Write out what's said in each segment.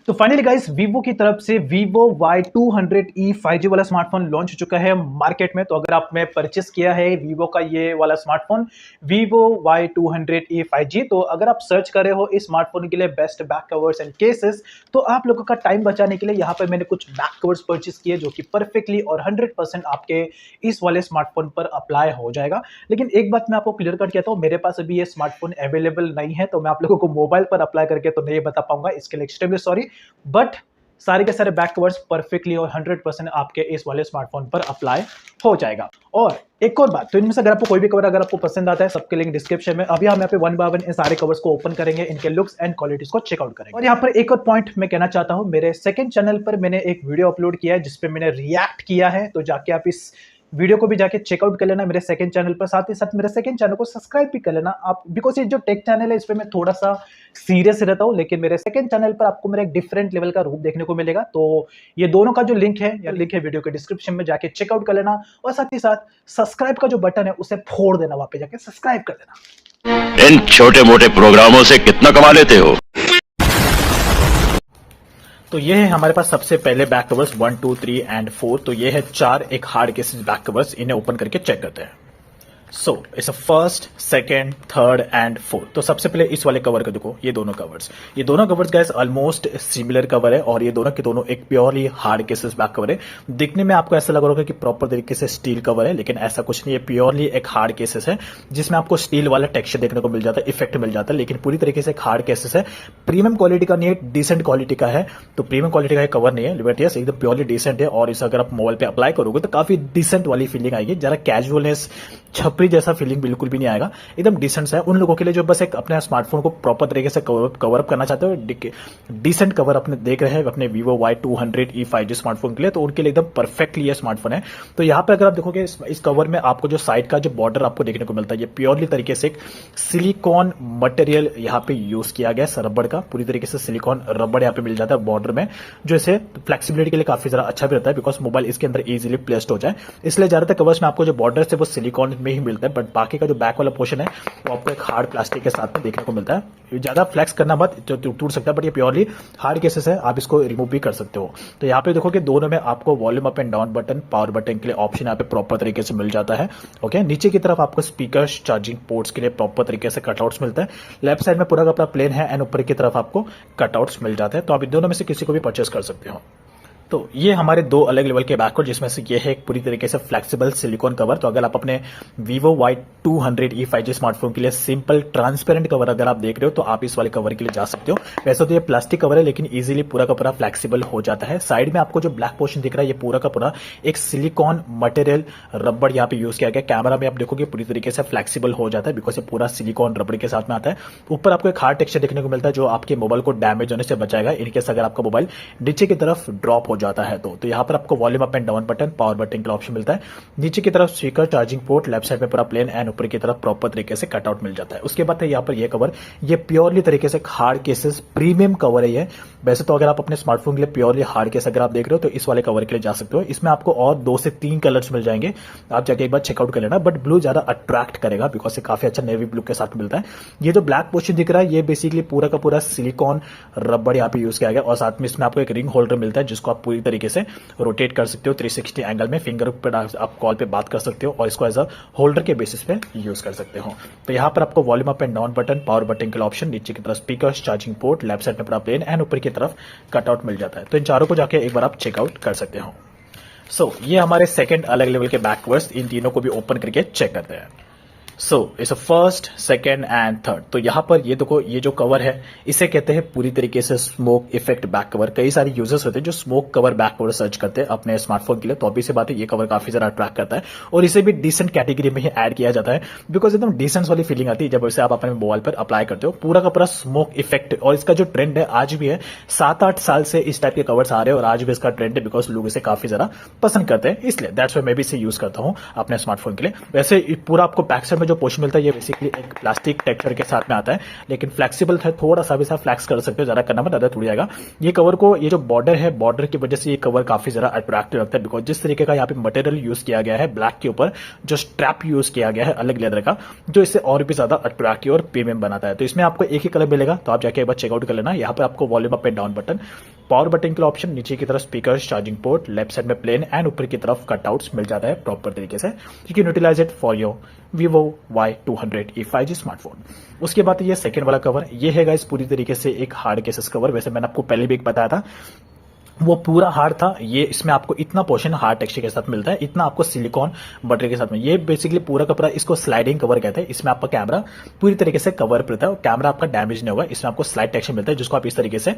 तो finally guys Vivo की तरफ से वीवो Y200e 5G वाला स्मार्टफोन लॉन्च हो चुका है मार्केट में। तो अगर आपने परचेस किया है वीवो का ये वाला स्मार्टफोन वीवो Y200e 5G, तो अगर आप सर्च कर रहे हो इस स्मार्टफोन के लिए best back covers and cases, तो आप लोगों का टाइम बचाने के लिए यहाँ पे मैंने कुछ बैक कवर्स परचेस किए जो कि परफेक्टली और 100% आपके इस वाले स्मार्टफोन पर अप्लाई हो जाएगा। लेकिन एक बात मैं आपको क्लियर कट कहता हूँ, मेरे पास अभी ये स्मार्टफोन अवेलेबल नहीं है, तो मैं आप लोगों को मोबाइल पर अप्लाई करके तो नहीं बता पाऊंगा, इसके लिए एक्सट्रीमली सॉरी। बट सारे के सारे बैक कवर्स परफेक्टली और 100% आपके इस वाले स्मार्टफोन पर अप्लाई हो जाएगा। और एक और बात, तो इनमें से अगर आपको कोई भी कवर अगर आपको पसंद आता है, सबके लिंक डिस्क्रिप्शन में। अभी हम यहाँ पे वन बाय वन इन सारे कवर्स को ओपन करेंगे, इनके लुक्स एंड क्वालिटीज को चेकआउट करेंगे। और यहाँ पर एक और पॉइंट मैं कहना चाहता हूँ, मेरे सेकंड चैनल पर मैंने एक वीडियो अपलोड किया है जिसपे मैंने रिएक्ट किया है, तो जाके आप इस वीडियो को भी जाके चेकआउट कर लेना मेरे सेकंड चैनल पर। साथ ही साथ मेरे सेकंड चैनल को सब्सक्राइब भी कर लेना आप, बिकॉज ये जो टेक चैनल है इस पे मैं थोड़ा सा सीरियस रहता हूँ, लेकिन मेरे सेकंड चैनल पर आपको मेरा एक डिफरेंट लेवल का रूप देखने को मिलेगा। तो ये दोनों का जो लिंक है या लिंक है वीडियो के डिस्क्रिप्शन में, जाके चेकआउट कर लेना। और साथ ही साथ सब्सक्राइब का जो बटन है उसे फोड़ देना, वहां पे जाके सब्सक्राइब कर देना। इन छोटे मोटे प्रोग्रामों से कितना कमा लेते हो? तो ये है हमारे पास सबसे पहले बैक कवर्स 1, 2, 3 एंड 4। तो ये है 4 एक हार्ड केसेस बैक कवर्स, इन्हें ओपन करके चेक करते हैं। So it's a first, second, third and fourth. तो सबसे पहले इस वाले कवर को देखो, ये दोनों covers guys almost similar cover है, और ये दोनों के दोनों एक purely hard cases back cover है। दिखने में आपको ऐसा लग रहा होगा कि प्रॉपर तरीके से स्टील कवर है, लेकिन ऐसा कुछ नहीं है, प्योरली एक हार्ड केसेस है जिसमें आपको स्टील वाला टेक्सचर देखने को मिल जाता है, इफेक्ट मिल जाता है, लेकिन पूरी तरीके से एक हार्ड केसेस है। प्रीमियम क्वालिटी का नहीं है, डिसेंट क्वालिटी का है। तो प्रीमियम क्वालिटी का कवर नहीं है, लिबर्टियस एकदम प्योरली डिसेंट है, और इसे अगर आप मोबाइल पे अप्लाई करोगे तो काफी डिसेंट वाली फीलिंग आएगी। जरा कैजुअलनेस, छपरी जैसा फीलिंग बिल्कुल भी नहीं आएगा, एकदम डिसेंट है। उन लोगों के लिए जो बस एक अपने स्मार्टफोन को प्रॉपर तरीके से कवर अप करना चाहते हो, डिसेंट कवर अपने देख रहे हैं अपने वीवो Y200e 5G स्मार्टफोन के लिए, तो उनके लिए एकदम परफेक्टली ये स्मार्टफोन है। तो यहाँ पे अगर आप देखोगे इस कवर में आपको जो साइड का जो बॉर्डर आपको देखने को मिलता है, ये प्योरली तरीके से एक सिलिकॉन मटेरियल यहाँ पे यूज किया गया है, रबड़ का, पूरी तरीके से सिलिकॉन रबड़ यहाँ पे मिल जाता है बॉर्डर में, जो इसे फ्लेक्सिबिलिटी के लिए काफी ज्यादा अच्छा भी रहता है, बिकॉज मोबाइल इसके अंदर इजिली प्लेस्ड हो जाए। इसलिए ज्यादातर कवर्स में आपको जो बॉर्डर है वो सिलिकॉन में ही मिलता है, बट बाकी का जो बैक वाला पोर्शन है वो आपको एक हार्ड प्लास्टिक के साथ में देखने को मिलता है। ज्यादा फ्लेक्स करना मत, टूट सकता है, बट ये प्योरली हार्ड केसेस है, आप इसको रिमूव भी कर सकते हो। तो यहाँ पे देखो कि दोनों में आपको volume up and down button, power button के लिए ऑप्शन यहाँ पे प्रॉपर तरीके से मिल जाता है। ओके, नीचे की तरफ आपको स्पीकर्स, चार्जिंग पोर्ट्स के लिए प्रॉपर तरीके से कटआउट्स मिलता है। लेफ्ट साइड में पूरा का पूरा प्लेन है एंड ऊपर की तरफ आपको कटआउट्स मिल जाते हैं। तो आप इन दोनों में से किसी को भी परचेस कर सकते हो। तो ये हमारे दो अलग लेवल के बैकवर्ड, जिसमें से ये है एक पूरी तरीके से फ्लेक्सिबल सिलिकॉन कवर। तो अगर आप अपने वीवो Y200e 5G स्मार्टफोन के लिए सिंपल ट्रांसपेरेंट कवर अगर आप देख रहे हो, तो आप इस वाले कवर के लिए जा सकते हो। वैसे तो ये प्लास्टिक कवर है, लेकिन इजीली पूरा का पूरा फ्लेक्सिबल हो जाता है। साइड में आपको जो ब्लैक पोर्शन दिख रहा है, ये पूरा का पूरा एक सिलिकॉन मटेरियल रबड़ यहाँ पे यूज किया गया। कैमरा में आप देखोगे पूरी तरीके से फ्लेक्सिबल हो जाता है, बिकॉज ये पूरा सिलिकॉन रबड़ के साथ में आता है। ऊपर आपको एक हार्ड टेक्सचर देखने को मिलता है, जो आपके मोबाइल को डैमेज होने से बचाएगा इनकेस अगर आपका मोबाइल नीचे की तरफ ड्रॉप हो जाता है। तो यहाँ पर आपको volume up and down button, power button का ऑप्शन मिलता है। नीचे की तरफ speaker, charging port, left side में पूरा प्लेन एंड ऊपर की तरफ प्रॉपर तरीके से कटआउट मिल जाता है। उसके बाद है यहाँ पर ये कवर, ये प्योरली तरीके से हार्ड केसेस प्रीमियम कवर है ये। वैसे तो अगर आप अपने स्मार्टफोन के लिए प्योरली हार्ड केस अगर आप देख रहे हो, तो इस वाले कवर के लिए जा सकते हो। इसमें आपको और 2 से 3 कलर्स मिल जाएंगे, आप जाके एक बार चेकआउट कर लेना। बट ब्लू ज्यादा अट्रैक्ट करेगा, बिकॉज ये काफी अच्छा नेवी ब्लू के साथ मिलता है। ये जो ब्लैक पोर्शन दिख रहा है, ये बेसिकली पूरा का पूरा सिलिकॉन रबड़ यहाँ पे यूज किया गया, और साथ में इसमें आपको एक रिंग होल्डर मिलता है, जिसको आप पूरी तरीके से रोटेट कर सकते हो 360 एंगल में। फिंगर पर आप कॉल पे बात कर सकते हो, और इसको एज अ होल्डर के बेसिस पे यूज कर सकते हो। तो यहाँ पर आपको volume up and down button, power button के ऑप्शन, नीचे की तरफ speaker, charging port, left side में पूरा प्लेन एंड ऊपर की तरफ कटआउट मिल जाता है। तो इन चारों को जाके एक बार आप चेकआउट कर सकते हो। सो ये हमारे सेकंड अलग लेवल के बैक कवर्स, इन तीनों को भी ओपन करके चेक करते हैं। So it's a first, second and third. तो यहाँ पर ये देखो, ये जो कवर है इसे कहते हैं पूरी तरीके से स्मोक इफेक्ट बैक कवर। कई सारे यूजर्स होते हैं जो smoke cover back cover search करते हैं अपने स्मार्टफोन के लिए, तो अभी से बात है ये कवर काफी ज्यादा अट्रैक्ट करता है, और इसे भी डिसेंट कैटेगरी में ही ऐड किया जाता है, बिकॉज एकदम डिसेंट वाली फीलिंग आती है जब इसे आप अपने मोबाइल पर अप्लाई करते हो। पूरा का पूरा स्मोक इफेक्ट, और इसका जो ट्रेंड है आज भी है, 7-8 साल से इस टाइप के कवर्स आ रहे हैं, और आज भी इसका ट्रेंड है, बिकॉज लोग इसे काफी ज्यादा पसंद करते हैं। इसलिए दैट्स व्हाई मैं भी इसे यूज करता हूँ अपने स्मार्टफोन के लिए। वैसे पूरा आपको बैक साइड में जो पोर्शन मिलता है, ये बेसिकली एक प्लास्टिक टेक्सचर के साथ में आता है, लेकिन फ्लेक्सिबल है, थोड़ा सा भी सा फ्लेक्स कर सकते हो, ज्यादा करना मत, ज्यादा टूट जाएगा। ये कवर को, ये जो बॉर्डर है, बॉर्डर की वजह से ये कवर काफी ज्यादा अट्रैक्टिव लगता है, बिकॉज जिस तरीके का यहाँ पे मटेरियल यूज किया गया है ब्लैक के ऊपर, जो स्ट्रैप यूज किया गया है अलग लेदर का, जो इसे और भी ज्यादा अट्रैक्टिव और प्रीमियम बनाता है। तो इसमें आपको एक ही कलर मिलेगा, तो आप जाके एक बार चेकआउट कर लेना। यहाँ पर आपको volume up and down button, power button के ऑप्शन, नीचे की तरफ speaker, charging port, left side में प्लेन एंड ऊपर की तरफ कटआउट्स मिल जाता है प्रॉपर तरीके से। You can utilise it for your Vivo Y200e 5G smartphone. उसके बाद ये सेकंड वाला कवर, ये है गाइस पूरी तरीके से एक हार्ड केसेस कवर। वैसे मैंने आपको पहले भी एक बताया था, वो पूरा हार्ड था। ये इसमें आपको इतना पोर्शन हार्ड टेक्सचर के साथ मिलता है, इतना आपको सिलिकॉन बटर के साथ में। ये बेसिकली पूरा कपड़ा, इसको स्लाइडिंग कवर कहते हैं। इसमें आपका कैमरा पूरी तरीके से कवर रहता है, कैमरा आपका डैमेज नहीं होगा। इसमें आपको स्लाइड टेक्सचर मिलता है जिसको आप इस तरीके से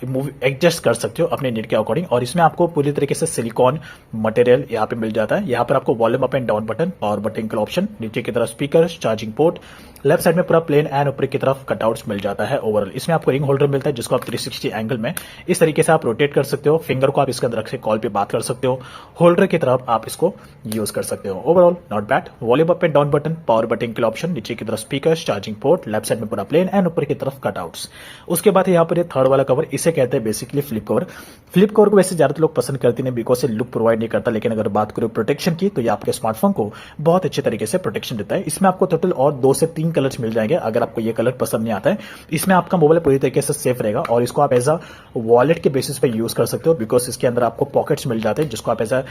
मूव एडजस्ट कर सकते हो अपने नीड के अकॉर्डिंग। और इसमें आपको पूरी तरीके से सिलिकॉन मटेरियल यहाँ पे मिल जाता है। यहाँ पर आपको volume up and down button, power button का ऑप्शन, नीचे की तरफ speaker, charging port, left side में पूरा प्लेन एंड ऊपर की तरफ कटआउट्स मिल जाता है ओवरऑल। इसमें आपको रिंग होल्डर मिलता है जिसको आप 360 एंगल में इस तरीके से आप रोटेट कर सकते हो। फिंगर को आप इसके अंदर रख के कॉल पे बात कर सकते हो। होल्डर की तरफ आप इसको यूज कर सकते हो। Overall not bad. Volume up and down button, power button के ऑप्शन, नीचे की तरफ speaker, charging port, left side में पूरा प्लेन एंड ऊपर की तरफ कटआउट्स। उसके बाद यहाँ पर थर्ड वाला कवर, इसे कहते हैं basically flip cover. Flip cover को वैसे ज्यादातर लोग पसंद करते हैं बिकॉज से लुक प्रोवाइड नहीं करता, लेकिन अगर बात करो प्रोटेक्शन की तो ये आपके स्मार्टफोन को बहुत अच्छे तरीके से प्रोटेक्शन देता है। इसमें आपको टोटल और 2 से 3 कलर्स मिल जाएंगे। अगर आपको ये कलर पसंद नहीं आता है, इसमें आपका मोबाइल पूरी तरीके से सेफ रहेगा और इसको आप एज अ वॉलेट के बेसिस पे यूज कर सकते हो बिकॉज इसके अंदर आपको पॉकेट्स मिल जाते हैं जिसको आप as a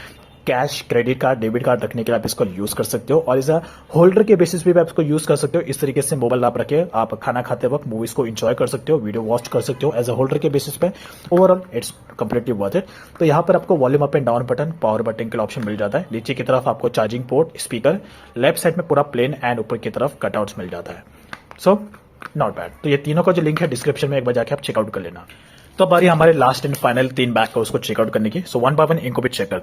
cash, credit card, debit card रखने के लिए आप इसको यूज कर सकते हो। और एज अ होल्डर के बेसिस पे भी आप इसको यूज कर सकते हो। इस तरीके से मोबाइल आप रखे, आप खाना खाते वक्त मूवीज को एंजॉय कर सकते हो, वीडियो वॉच कर सकते हो एज अ होल्डर के बेसिस पे। Overall it's completely worth it. तो यहाँ पर आपको volume up and down button, power button के ऑप्शन मिल जाता है। नीचे की तरफ आपको charging port, speaker, left side में पूरा प्लेन एंड ऊपर की तरफ कटआउट्स मिल जाता है। So not bad. तो ये तीनों का जो लिंक है डिस्क्रिप्शन में एक बार जाके आप चेकआउट कर लेना। तो अब बारी हमारे लास्ट एंड फाइनल 3 बैग का उसको चेकआउट करने की। सो 1 बाय 1 इनको भी चेक कर।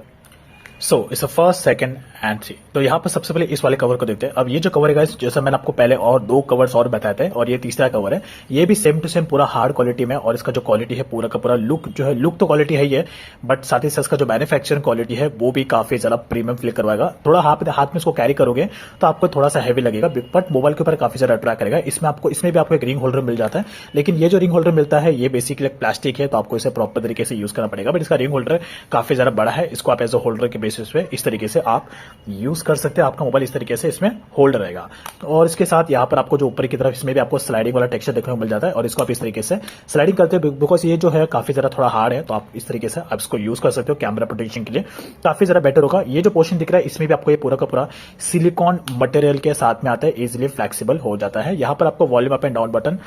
So it's first, second and 3। तो यहाँ पर सबसे पहले इस वाले कवर को देखते हैं। अब ये जो कवर है गाइस, जैसा मैंने आपको पहले और 2 कवर्स और बताए थे, और ये तीसरा कवर है। ये भी सेम टू सेम पूरा हार्ड क्वालिटी में, और इसका जो क्वालिटी है पूरा का पूरा लुक जो है, लुक तो क्वालिटी है ही है, बट साथ ही साथ इसका जो मैन्युफैक्चरिंग क्वालिटी है वो भी काफी ज्यादा प्रीमियम फील करवाएगा। थोड़ा हाथ में इसको कैरी करोगे तो आपको थोड़ा सा हैवी लगेगा, बट मोबाइल के ऊपर काफी ज्यादा अट्रैक्ट करेगा। इसमें भी आपको एक रिंग होल्डर मिल जाता है, लेकिन ये जो रिंग होल्डर मिलता है ये बेसिकली प्लास्टिक है, तो आपको इसे प्रॉपर तरीके से यूज करना पड़ेगा। बट इसका रिंग होल्डर काफी ज्यादा बड़ा है, इसको आप एज अ होल्डर के बेसिस पे इस तरीके से आप यूज कर सकते हैं। आपका मोबाइल इस तरीके से इसमें होल्ड रहेगा। और इसके साथ यहाँ पर आपको जो ऊपर की तरफ इसमें भी आपको स्लाइडिंग वाला टेक्सचर देखने को मिल जाता है, और इसको आप इस तरीके से स्लाइडिंग करते हो बिकॉज ये जो है काफी ज्यादा थोड़ा हार्ड है, तो आप इस तरीके से आप इसको यूज कर सकते हो कैमरा प्रोटेक्शन के लिए, काफी ज्यादा बेटर होगा। ये जो पोर्शन दिख रहा है इसमें भी आपको ये पूरा का पूरा सिलिकॉन मटेरियल के साथ में आता है, इजिली फ्लेक्सिबल हो जाता है। यहाँ पर आपको volume up and down button,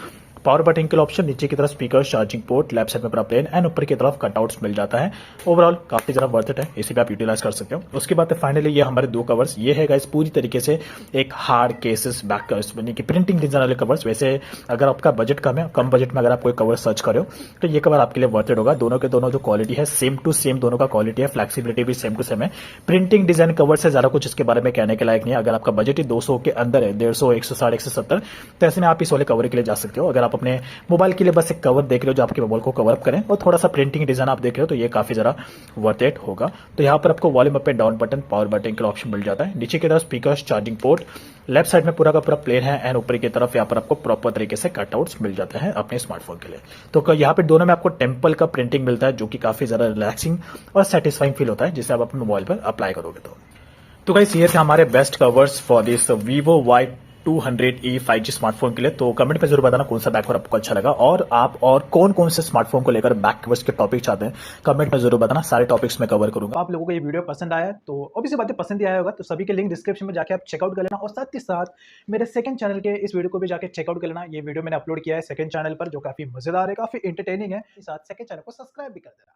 power button के ऑप्शन, नीचे की तरफ speaker, charging port, left side में पूरा प्लेन एंड ऊपर की तरफ कटआउट्स मिल जाता है। ओवरऑल काफी ज्यादा वर्थ इट है, इसे भी आप यूटिलाइज कर सकते हो। उसके बाद फाइनली ये हमारे 2 कवर्स, ये है गाइस पूरी तरीके से एक हार्ड केसेस बैक कवर्स, यानी कि प्रिंटिंग डिजाइन वाले कवर्स। वैसे अगर आपका बजट कम है, कम बजट में अगर आप कोई कवर सर्च करो तो ये कवर आपके लिए वर्थ इट होगा। दोनों के दोनों जो क्वालिटी है सेम टू सेम, दोनों का क्वालिटी है, फ्लेक्सिबिलिटी भी सेम टू सेम है। प्रिंटिंग डिजाइन कवर से ज्यादा कुछ इसके बारे में कहने के लायक नहीं है। अगर आपका बजट ही 200 के अंदर है, 150, 160, 170, तो ऐसे में आप इस वाले कवर के लिए जा सकते हो। अगर आप अपने मोबाइल के लिए बस एक कवर देख रहे हो जो आपके मोबाइल को कवर अप करें और थोड़ा सा प्रिंटिंग डिजाइन आप देख रहे हो, तो ये काफी ज्यादा वर्थ इट होगा। तो यहाँ पर आपको volume up and down button, power button का ऑप्शन मिल जाता है। नीचे की तरफ speaker, charging port, left side में पूरा का पूरा प्लेन है एंड ऊपर की तरफ यहाँ पर आपको प्रॉपर तरीके से कटआउट्स मिल जाते हैं अपने स्मार्टफोन के लिए। तो यहाँ पे दोनों में आपको टेम्पल का प्रिंटिंग मिलता है जो कि काफी ज्यादा रिलैक्सिंग और सेटिस्फाइंग फील होता है जिसे आप अपने मोबाइल पर अप्लाई करोगे। तो गाइस ये थे हमारे best covers for this Vivo Y200e 5G smartphone के लिए। तो कमेंट में जरूर बताना कौन सा बैक कवर आपको अच्छा लगा, और आप और कौन कौन से स्मार्टफोन को लेकर बैक कवर्स के टॉपिक चाहते हैं कमेंट में जरूर बताना, सारे टॉपिक्स में कवर करूंगा। आप लोगों को ये वीडियो पसंद आया तो ऑब्वियसली बात है पसंद ही आया होगा, तो सभी के लिंक डिस्क्रिप्शन में जाके आप चेकआउट कर लेना, और साथ ही साथ मेरे सेकंड चैनल के इस वीडियो को भी जाके चेकआउट कर लेना। ये वीडियो मैंने अपलोड किया है सेकंड चैनल पर जो काफी मजेदार है, काफी इंटरटेनिंग है। साथ सेकंड चैनल को सब्सक्राइब भी कर देना।